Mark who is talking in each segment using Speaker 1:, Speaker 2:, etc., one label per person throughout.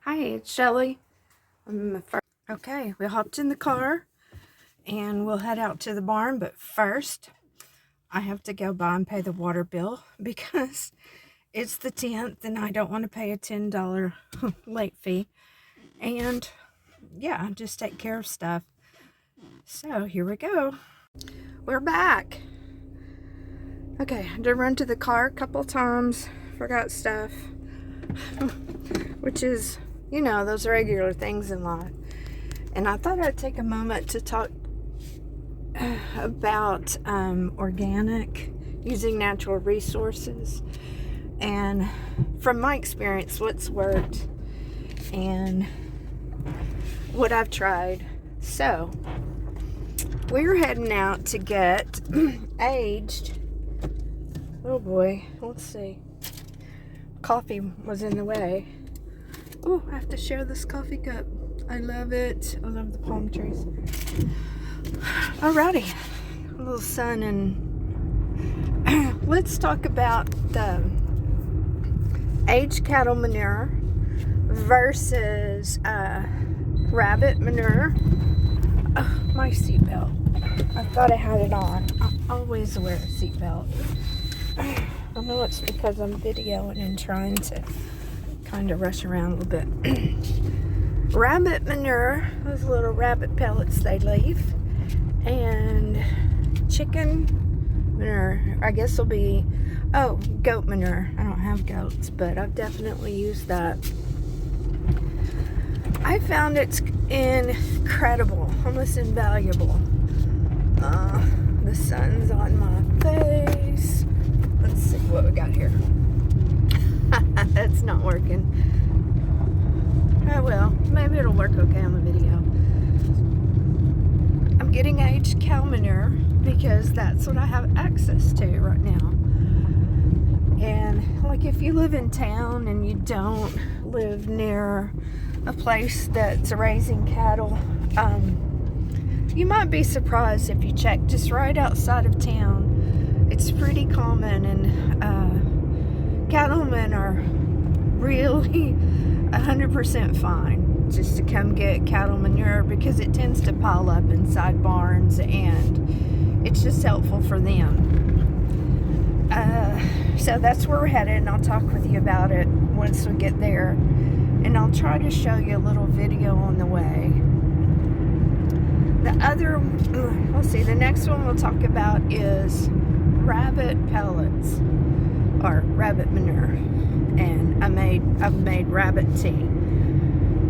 Speaker 1: Hi, it's Shelly. Okay, we hopped in the car and we'll head out to the barn, but first I have to go by and pay the water bill because it's the 10th and I don't want to pay a $10 late fee. And yeah, just take care of stuff. So here we go. We're back. Okay, I did run to the car a couple times, forgot stuff, which is, you know, those regular things in life. And I thought I'd take a moment to talk about organic, using natural resources, and from my experience, what's worked and what I've tried. So, we're heading out to get aged. Oh boy, let's see. Coffee was in the way. Oh, I have to share this coffee cup. I love it. I love the palm trees. Alrighty. A little sun, and let's talk about the aged cattle manure versus rabbit manure. Oh, my seatbelt. I thought I had it on. I always wear a seatbelt. I know it's because I'm videoing and trying to kind of rush around a little bit. Rabbit manure, those little rabbit pellets they leave, and chicken manure, I guess will be, oh, goat manure. I don't have goats, but I've definitely used that. I found it's incredible, almost invaluable. The sun's on my face. Let's see what we got here. It's not working. Oh well, maybe it'll work okay on the video. I'm getting aged cow manure because that's what I have access to right now. And like if you live in town and you don't live near a place that's raising cattle, you might be surprised if you check just right outside of town. It's pretty common, and cattlemen are really 100% fine just to come get cattle manure because it tends to pile up inside barns and it's just helpful for them. So that's where we're headed, and I'll talk with you about it once we get there, and I'll try to show you a little video on the way. The next one we'll talk about is rabbit pellets or rabbit manure, and I've made rabbit tea,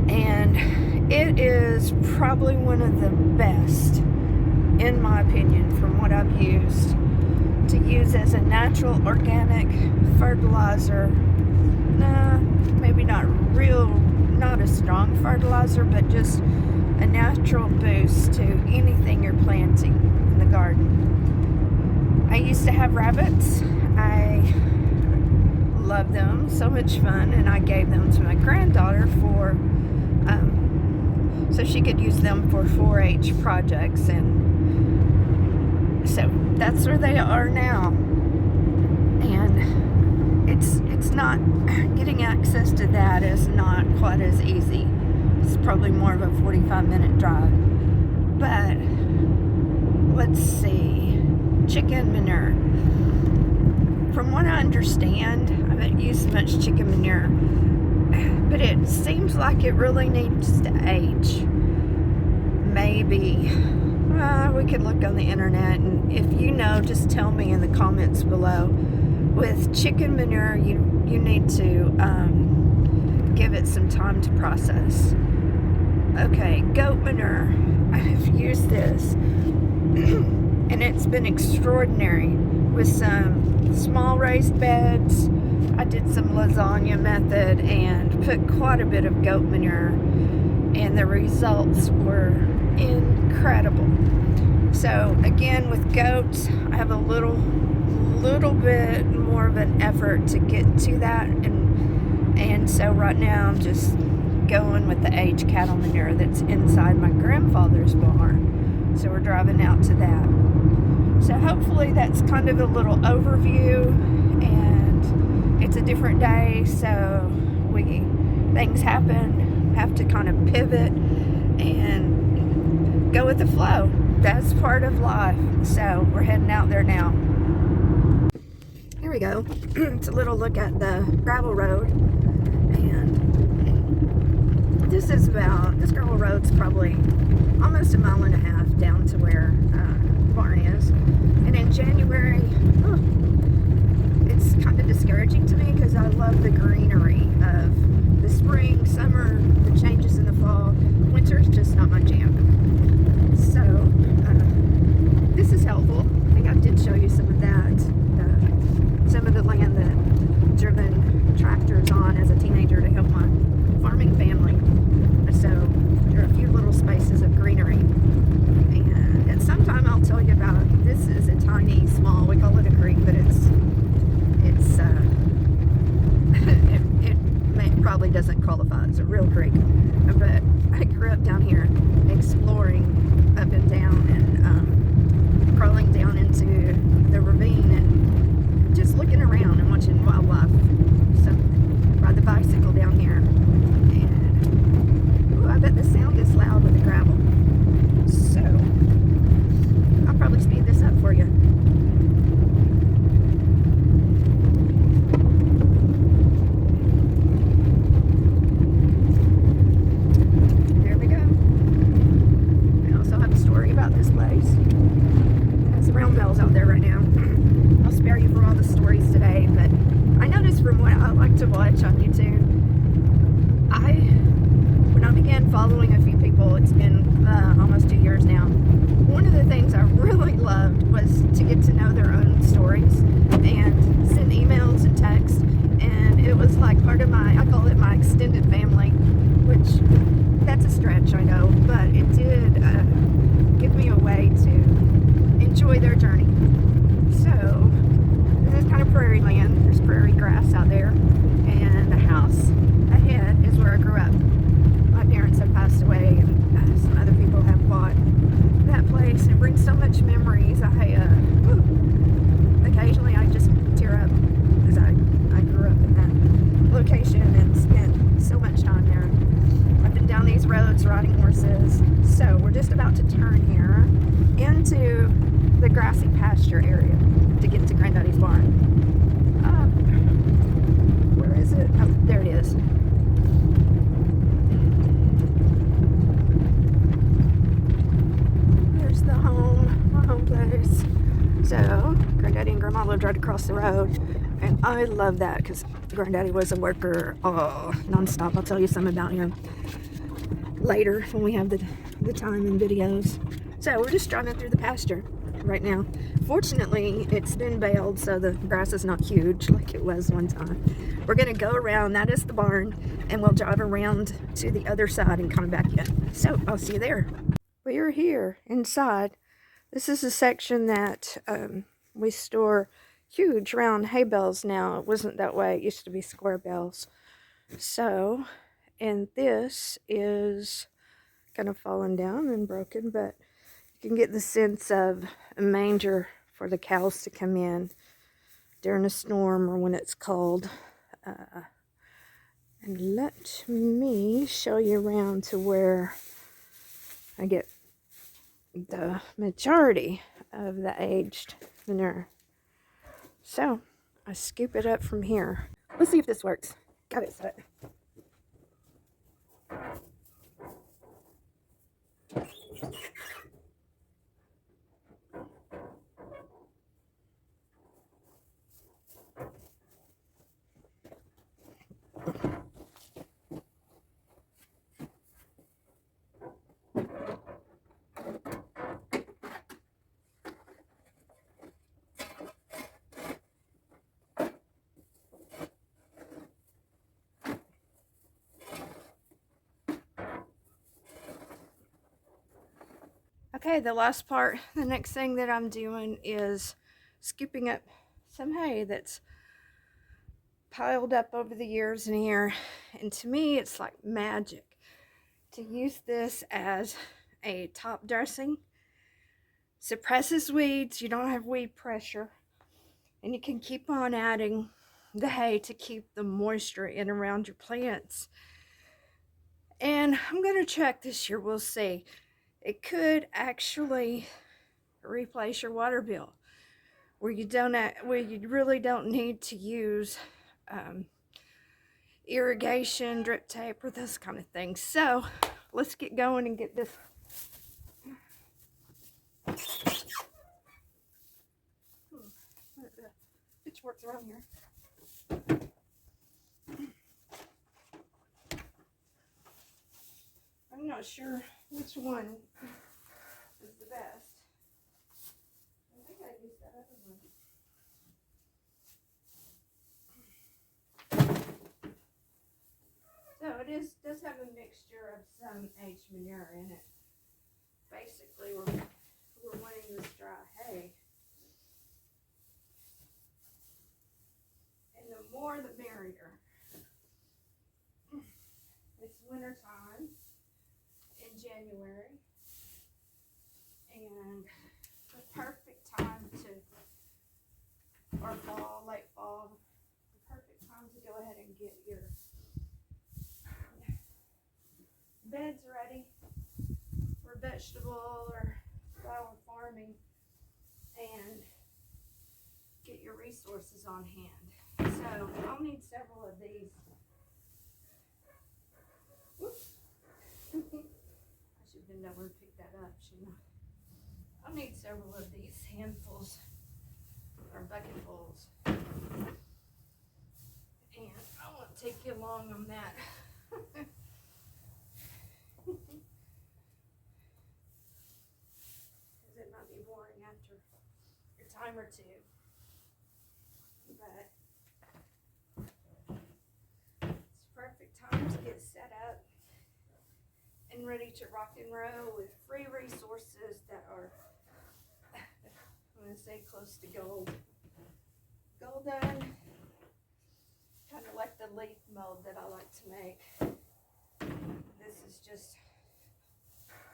Speaker 1: and it is probably one of the best, in my opinion, from what I've used, to use as a natural organic fertilizer. Maybe not a strong fertilizer, but just a natural boost to anything you're planting in the garden. I used to have rabbits. I love them, so much fun, and I gave them to my granddaughter for so she could use them for 4-H projects, and so that's where they are now. And it's not, getting access to that is not quite as easy. It's probably more of a 45-minute drive. But let's see, chicken manure. From what I understand, I haven't used much chicken manure, but it seems like it really needs to age. Maybe we could look on the internet, and if you know, just tell me in the comments below. With chicken manure, you need to give it some time to process. Okay, goat manure. I've used this and it's been extraordinary with some small raised beds. I did some lasagna method and put quite a bit of goat manure, and the results were incredible. So again, with goats, I have a little bit more of an effort to get to that, and so right now I'm just going with the aged cattle manure that's inside my grandfather's barn. So we're driving out to that. So hopefully that's kind of a little overview, and it's a different day, so things happen. have to kind of pivot and go with the flow. That's part of life. So we're heading out there now. Here we go. It's a little look at the gravel road. And this gravel road's probably almost a mile and a half down to where the barn is. And in January, it's kind of discouraging to me because I love the greenery of the spring, summer, the changes in the fall. Winter's just not my jam. So this is helpful. I think I did show you some of that. Some of the land that I've driven tractors on as a teenager to help my farming family. So there are a few little spaces of greenery. And at some time I'll tell you about it. This is a tiny, small, we call it a creek, but it probably doesn't qualify as a real creek. But I grew up down here exploring up and down and crawling down into the ravine and just looking around and watching wildlife. So ride the bicycle down here. And ooh, I bet the sound is loud with the gravel. So I'll probably speed this up for you. There we go. I also have a story about this place. There's round bells out there right now. I'll spare you from all the stories today, but I noticed from what I like to watch on YouTube, when I began following a few people, it's been almost 2 years now, one of the things I really loved was to get to know their own stories and send emails and texts, and it was like part of I call it my extended family, which that's a stretch, I know, but it did give me a way to enjoy their journey. So this is kind of prairie land. There's prairie grass out there, and the house ahead is where I grew up. My parents have passed away, and some other people have bought that place, and it brings so much memories. Occasionally I just tear up because I grew up in that location and spent so much time there. I've been down these roads riding horses. So we're just about to turn here into the grassy pasture area to get to Granddaddy's barn. Where is it? Oh, there it is. There's the my home place. So Granddaddy and Grandma lived right across the road, and I love that because Granddaddy was a worker nonstop. I'll tell you some about him later when we have the time and videos. So we're just driving through the pasture right now. Fortunately, it's been baled, so the grass is not huge like it was one time. We're gonna go around, that is the barn, and we'll drive around to the other side and come back in. So I'll see you there. We are here inside. This is a section that we store huge round hay bales now. It wasn't that way. It used to be square bales. So, and this is kind of fallen down and broken, but you can get the sense of a manger for the cows to come in during a storm or when it's cold. And let me show you around to where I get the majority of the aged manure. So I scoop it up from here. Let's see if this works. Got it set. Okay, the last part, the next thing that I'm doing is scooping up some hay that's piled up over the years and here. And to me, it's like magic to use this as a top dressing. Suppresses weeds, you don't have weed pressure, and you can keep on adding the hay to keep the moisture in around your plants. And I'm going to check this year. We'll see. It could actually replace your water bill where you really don't need to use irrigation, drip tape, or those kind of things. So let's get going and get this. Pitchforks around here. I'm not sure which one is the best. I think I used that other one. So it does have a mixture of some aged manure in it. Basically, we're wanting this dry hay. And the more the merrier. It's winter time in January, and the perfect time or fall, late fall, the perfect time to go ahead and get your beds ready for vegetable or flower farming and get your resources on hand. So I'll need several of these. Whoops. I should have been able to pick that up, shouldn't I? I'll need several of these handfuls or bucketfuls. And I won't take you long on that. Because it might be boring after a time or two. But it's perfect time to get set up and ready to rock and roll with free resources that are, I'm going to say, close to gold. Gold done, kind of like the leaf mold that I like to make. This is just,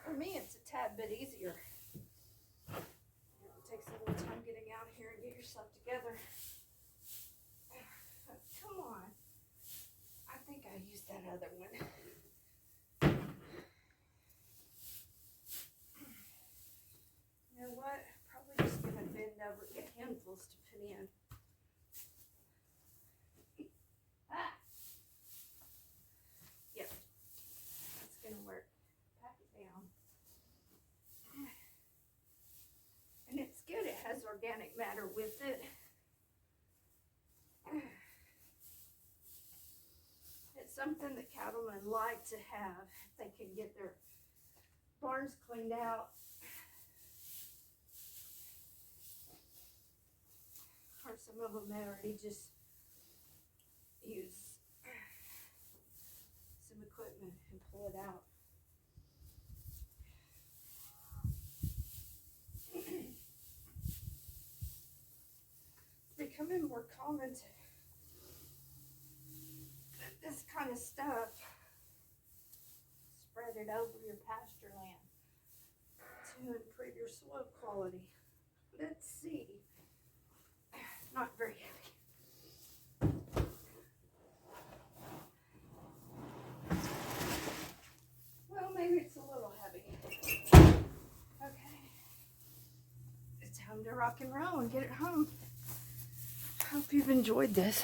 Speaker 1: for me, it's a tad bit easier. It takes a little time getting out here and get yourself together. Come on. I think I used that other one. You know what? Probably just gonna bend over, get handfuls to put in. Yep, that's gonna work. Pack it down. And it's good, it has organic matter with it. It's something that cattlemen like to have if they can get their barns cleaned out. Or some of them already just use some equipment and pull it out. It's becoming more common to this kind of stuff, spread it over your pasture land to improve your soil quality. Let's see. Not very heavy. Well, maybe it's a little heavy. Okay. It's time to rock and roll and get it home. Hope you've enjoyed this.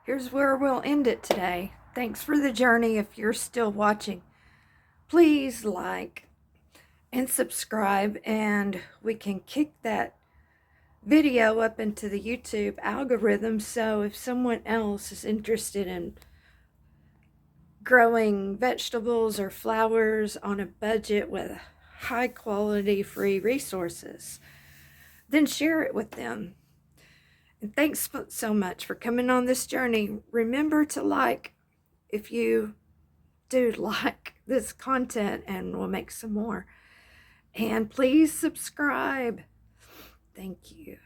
Speaker 1: Here's where we'll end it today. Thanks for the journey. If you're still watching, please like and subscribe, and we can kick that video up into the YouTube algorithm, so if someone else is interested in growing vegetables or flowers on a budget with high quality free resources, then share it with them. And thanks so much for coming on this journey. Remember to like if you do like this content, and we'll make some more. And please subscribe. Thank you.